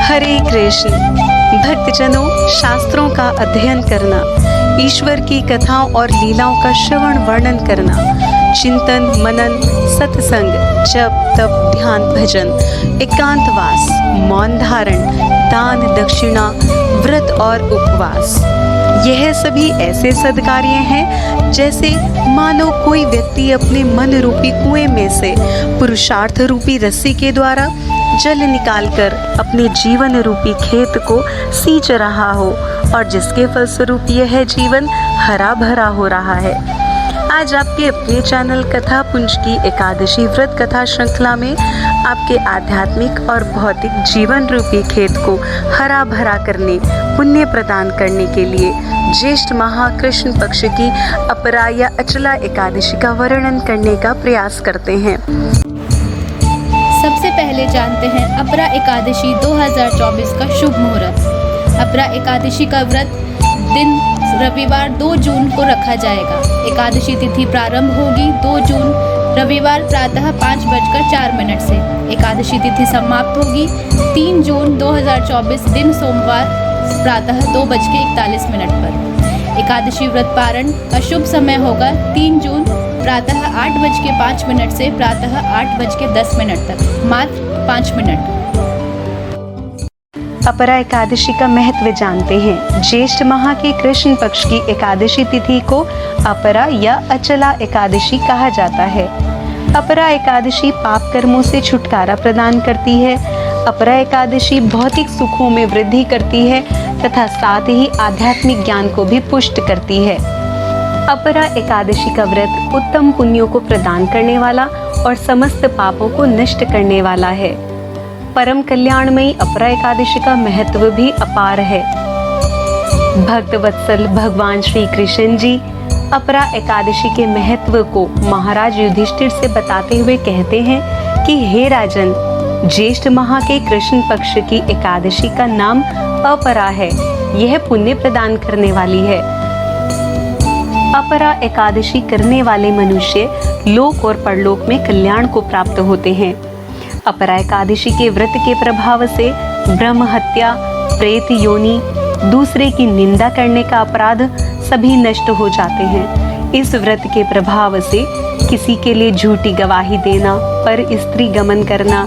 हरे कृष्ण। भक्तजनों, शास्त्रों का अध्ययन करना, ईश्वर की कथाओं और लीलाओं का श्रवण वर्णन करना, चिंतन मनन, सत्संग, जप तप ध्यान भजन, एकांतवास, मौन धारण, दान दक्षिणा, व्रत और उपवास, यह सभी ऐसे सद्कार्य हैं जैसे मानो कोई व्यक्ति अपने मन रूपी कुएं में से पुरुषार्थ रूपी रस्सी के द्वारा जल निकालकर अपने जीवन रूपी खेत को सींच रहा हो और जिसके फलस्वरूप यह जीवन हरा भरा हो रहा है। आज आपके अपने चैनल कथा पुंज की एकादशी व्रत कथा श्रृंखला में आपके आध्यात्मिक और भौतिक जीवन रूपी खेत को हरा भरा करने, पुण्य प्रदान करने के लिए ज्येष्ठ माह कृष्ण पक्ष की अपरा या अचला एकादशी का वर्णन करने का प्रयास करते हैं। सबसे पहले जानते हैं अपरा एकादशी 2024 का शुभ मुहूर्त। अपरा एकादशी का व्रत दिन रविवार 2 जून को रखा जाएगा। एकादशी तिथि प्रारंभ होगी 2 जून रविवार प्रातः 5:04 से। एकादशी तिथि समाप्त होगी 3 जून 2024 दिन सोमवार प्रातः 2:41 पर। एकादशी व्रत पारण का शुभ समय होगा 3 जून प्रातः 8:05 से प्रातः 8:10 तक, मात्र 5 मिनट। अपरा एकादशी का महत्व जानते हैं। ज्येष्ठ माह की कृष्ण पक्ष की एकादशी तिथि को अपरा या अचला एकादशी कहा जाता है। अपरा एकादशी पाप कर्मों से छुटकारा प्रदान करती है। अपरा एकादशी भौतिक सुखों में वृद्धि करती है तथा साथ ही आध्यात्मिक ज्ञान को भी पुष्ट करती है। अपरा एकादशी का व्रत उत्तम पुण्यों को प्रदान करने वाला और समस्त पापों को नष्ट करने वाला है। परम कल्याणमयी अपरा एकादशी का महत्व भी अपार है। भक्त वत्सल भगवान श्री कृष्ण जी अपरा एकादशी के महत्व को महाराज युधिष्ठिर से बताते हुए कहते हैं कि हे राजन, ज्येष्ठ माह के कृष्ण पक्ष की एकादशी का नाम अपरा है। यह पुण्य प्रदान करने वाली है। अपरा एकादशी करने वाले मनुष्य लोक और परलोक में कल्याण को प्राप्त होते हैं। अपरा एकादशी के व्रत के प्रभाव से ब्रह्म हत्या, प्रेत योनि, दूसरे की निंदा करने का अपराध सभी नष्ट हो जाते हैं। इस व्रत के प्रभाव से किसी के लिए झूठी गवाही देना, पर स्त्री गमन करना,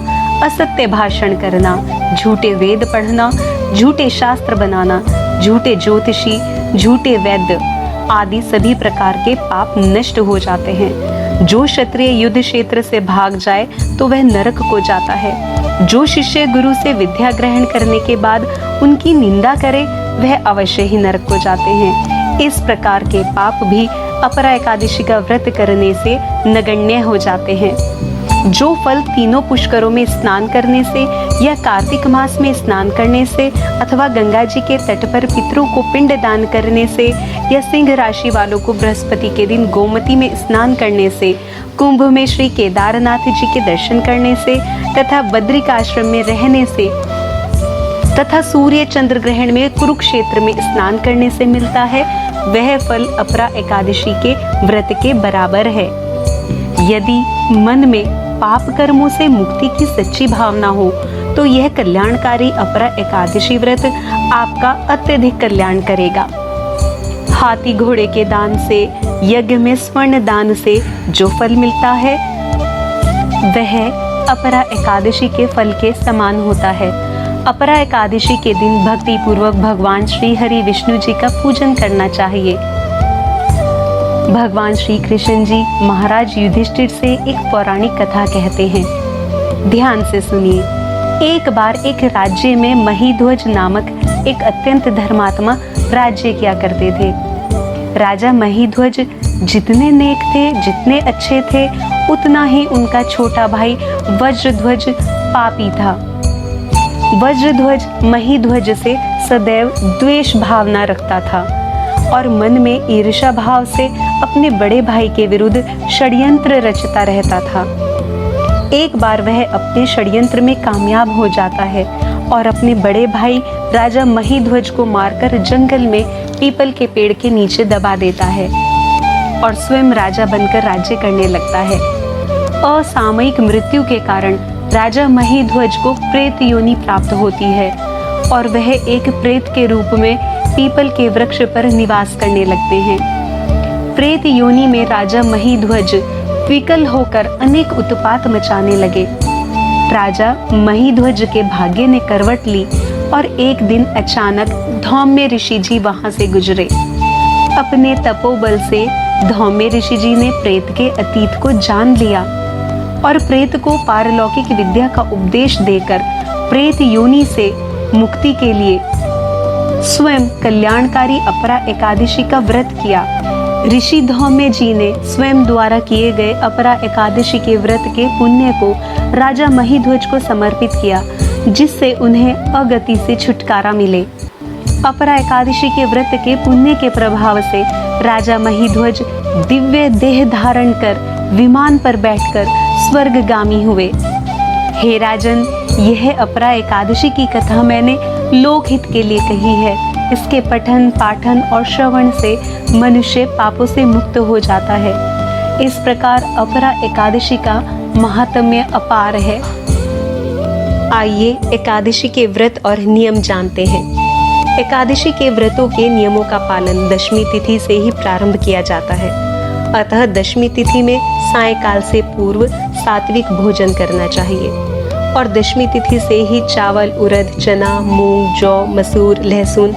असत्य भाषण करना, झूठे वेद पढ़ना, झूठे शास्त्र बनाना, झूठे ज्योतिषी, झूठे वैद्य आदि सभी प्रकार के पाप नष्ट हो जाते हैं। जो क्षत्रिय युद्ध क्षेत्र से भाग जाए तो वह नरक को जाता है। जो शिष्य गुरु से विद्या ग्रहण करने के बाद उनकी निंदा करे वह अवश्य ही नरक को जाते हैं। इस प्रकार के पाप भी अपरा एकादशी का व्रत करने से नगण्य हो जाते हैं। जो फल तीनों पुष्करों में स्नान करने से या कार्तिक मास में स्नान करने से अथवा गंगा जी के तट पर पितरों को पिंड दान करने से या सिंह राशि वालों को बृहस्पति के दिन गोमती में स्नान करने से, कुंभ में श्री केदारनाथ जी के दर्शन करने से तथा बद्रिकाश्रम में रहने से तथा सूर्य चंद्र ग्रहण में कुरुक्षेत्र में स्नान करने से मिलता है, वह फल अपरा एकादशी के व्रत के बराबर है। यदि मन में पाप कर्मों से मुक्ति की सच्ची भावना हो तो यह कल्याणकारी अपरा एकादशी व्रत आपका अत्यधिक कल्याण करेगा। हाथी घोड़े के दान से, यज्ञ में स्वर्ण दान से जो फल मिलता है वह अपरा एकादशी के फल के समान होता है। अपरा एकादशी के दिन भक्ति पूर्वक भगवान श्री हरि विष्णु जी का पूजन करना चाहिए। भगवान श्री कृष्ण जी महाराज युधिष्ठिर से एक पौराणिक कथा कहते हैं। ध्यान से सुनिए। एक बार एक राज्य में महीध्वज नामक एक अत्यंत धर्मात्मा राज्य किया करते थे। राजा महीध्वज जितने नेक थे, जितने अच्छे थे, उतना ही उनका छोटा भाई वज्रध्वज पापी था। वज्रध्वज महीध्वज से सदैव द्वेष भावना रखता था और मन में ईर्ष्या भाव से अपने बड़े भाई के विरुद्ध षड्यंत्र रचता रहता था। एक बार वह अपने षड्यंत्र में कामयाब हो जाता है और अपने बड़े भाई राजा महीध्वज को मारकर जंगल में पीपल के पेड़ के नीचे दबा देता है और स्वयं राजा बनकर राज्य करने लगता है। असामयिक मृत्यु के कारण राजा महीध्वज को प्रेत योनि प्राप्त होती है और वह एक प्रेत के रूप में पीपल के वृक्ष पर निवास करने लगते हैं। प्रेत योनि में राजा महिध्वज विकल होकर अनेक उत्पात मचाने लगे। राजा महिध्वज के भाग्य ने करवट ली और एक दिन अचानक धौम्य ऋषि जी वहां से गुजरे। अपने तपोबल से धौम्य ऋषि जी ने प्रेत के अतीत को जान लिया और प्रेत को पारलौकिक विद्या का उपदेश देकर प्रेत योनि से मुक्ति के लिए स्वयं कल्याणकारी अपरा एकादशी का व्रत किया। ऋषि धौम्य जी ने स्वयं द्वारा किए गए अपरा एकादशी के व्रत के पुण्य को राजा महिध्वज को समर्पित किया, जिससे उन्हें अगति से छुटकारा मिले। अपरा एकादशी के व्रत के पुण्य के प्रभाव से राजा महिध्वज दिव्य देह धारण कर विमान पर बैठकर स्वर्गगामी हुए। हे राजन, यह अपरा एकादशी की कथा मैंने लोकहित के लिए कही है। इसके पठन, पाठन और श्रवण से मनुष्य पापों से मुक्त हो जाता है। इस प्रकार अपरा एकादशी का महात्म्य अपार है। आइए एकादशी के व्रत और नियम जानते हैं। एकादशी के व्रतों के नियमों का पालन दशमी तिथि से ही प्रारंभ किया जाता है। अतः दशमी तिथि में सायंकाल से पूर्व सात्विक भोजन करना चाहिए और दशमी तिथि से ही चावल, उड़द, चना, मूंग, जौ, मसूर, लहसुन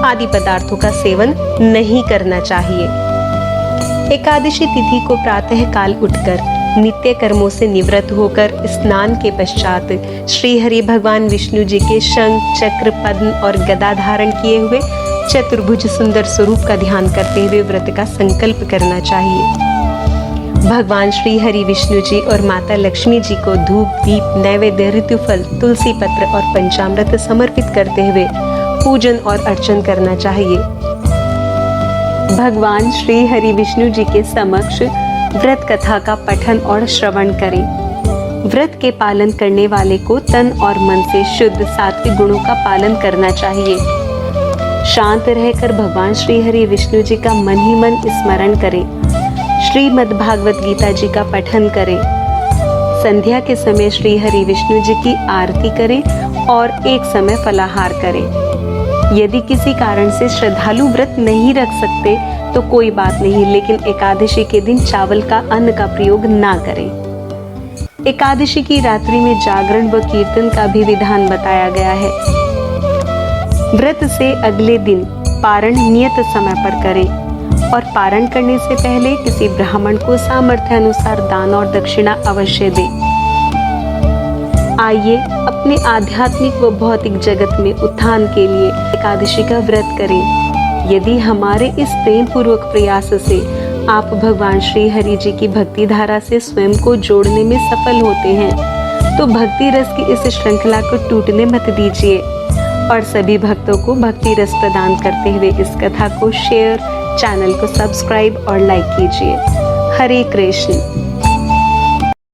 आदि पदार्थों का सेवन नहीं करना चाहिए। एकादशी तिथि को प्रातः काल उठकर नित्य कर्मों से निवृत्त होकर स्नान के पश्चात श्री हरि भगवान विष्णु जी के शंख, चक्र, पद्म और गदा धारण किए हुए चतुर्भुज सुंदर स्वरूप का ध्यान करते हुए व्रत का संकल्प करना चाहिए। भगवान श्री हरि विष्णु जी और माता लक्ष्मी जी को धूप, दीप, नैवेद्य, ऋतुफल, तुलसी पत्र और पंचामृत समर्पित करते हुए पूजन और अर्चन करना चाहिए। भगवान श्री हरि विष्णु जी के समक्ष व्रत कथा का पठन और श्रवण करें। व्रत के पालन करने वाले को तन और मन से शुद्ध सात्विक गुणों का पालन करना चाहिए। शांत रहकर भगवान श्री हरि विष्णु जी का मन ही मन स्मरण करें। श्रीमद् भागवत गीता जी का पठन करें। संध्या के समय श्री हरि विष्णु जी की आरती करें और एक समय फलाहार करें। यदि किसी कारण से श्रद्धालु व्रत नहीं रख सकते तो कोई बात नहीं, लेकिन एकादशी के दिन चावल का अन्न का प्रयोग ना करें। एकादशी की रात्रि में जागरण व कीर्तन का भी विधान बताया गया है। व्रत से अगले दिन पारण नियत समय पर करें और पारण करने से पहले किसी ब्राह्मण को सामर्थ्य अनुसार दान और दक्षिणा अवश्य दें। आइए अपने आध्यात्मिक व भौतिक जगत में उत्थान के लिए एकादशी का व्रत करें। यदि हमारे इस प्रेम पूर्वक प्रयास से आप भगवान श्री हरि जी की भक्ति धारा से स्वयं को जोड़ने में सफल होते हैं तो भक्ति रस की इस श्रृंखला को टूटने मत दीजिए और सभी भक्तों को भक्ति रस प्रदान करते हुए इस कथा को शेयर, चैनल को सब्सक्राइब और लाइक कीजिए। हरे कृष्ण।